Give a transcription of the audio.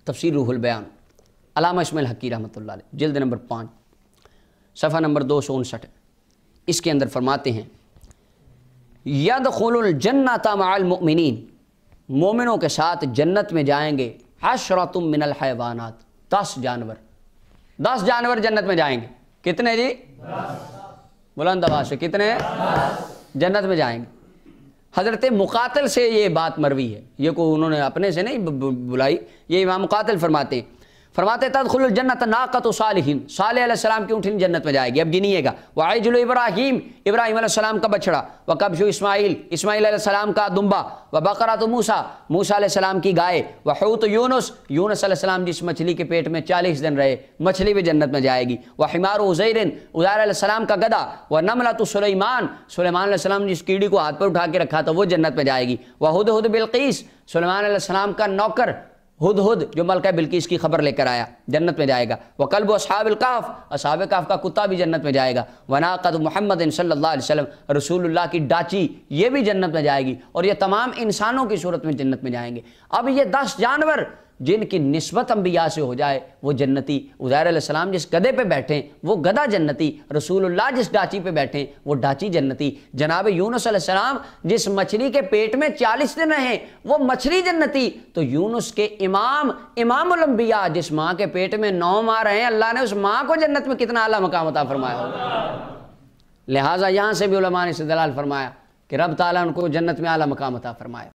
تفسیر روح البیان علامہ اسماعیل حقی رحمۃ اللہ علیہ، جلد نمبر 5 صفحہ نمبر 259، اس کے اندر فرماتے ہیں یدخل الجنۃ مع المؤمنین، مومنوں کے ساتھ جنت میں جائیں گے 10 من الحیوانات، 10 جانور، 10 جانور جنت میں جائیں گے۔ کتنے جی؟ 10۔ بلند آواز سے کتنے؟ 10 جنت میں جائیں گے۔ حضرت مقاتل سے یہ بات مروی ہے، یہ کو انہوں نے اپنے سے نہیں بلائی، یہ امام مقاتل فرماتے ہیں، تدخل الجنت ناقۃ صالح، صالح علیہ السلام کی اونٹنی جنت میں جائے گی۔ اب گنیے گا، وعجل ابراہیم، ابراہیم علیہ السلام کا بچڑا، وکبش اسماعیل، اسماعیل علیہ السلام کا دمبا، وبقرۃ موسیٰ، موسیٰ علیہ السلام کی گائے، وحوت یونس، یونس علیہ السلام جس مچھلی کے پیٹ میں 40 دن رہے، مچھلی بھی جنت میں جائے گی، وحمار عزیر، عزیر علیہ السلام کا گدھا، ونملۃ سلیمان، سلیمان علیہ السلام جس کیڑی کو ہاتھ پر اٹھا کے رکھا تھا وہ جنت میں جائے گی، وہدہد بلقیس، سلیمان علیہ السلام کا نوکر ہدہد جو ملکہ بلقیس کی خبر لے کر آیا، جنت میں جائے گا، وکلب اصحاب الکہف، اصحاب کہف کا کتا بھی جنت میں جائے گا، وناقۃ محمد صلی اللہ علیہ وسلم، رسول اللہ کی ڈاچی یہ بھی جنت میں جائے گی، اور یہ تمام انسانوں کی صورت میں جنت میں جائیں گے۔ اب یہ 10 جانور جن کی نسبت انبیاء سے ہو جائے وہ جنتی، عزیر علیہ السلام جس گدھے پہ بیٹھیں وہ گدھا جنتی، رسول اللہ جس ڈاچی پہ بیٹھیں وہ ڈاچی جنتی، جناب یونس علیہ السلام جس مچھلی کے پیٹ میں 40 دن رہیں وہ مچھلی جنتی، تو یونس کے امام الانبیاء جس ماں کے پیٹ میں 9 ماہ رہیں، اللہ نے اس ماں کو جنت میں کتنا اعلیٰ مقام عطا فرمایا ہوگا۔ لہٰذا یہاں سے بھی علماء نے استدلال فرمایا کہ رب تعالیٰ ان کو جنت میں اعلیٰ مقام عطا فرمایا۔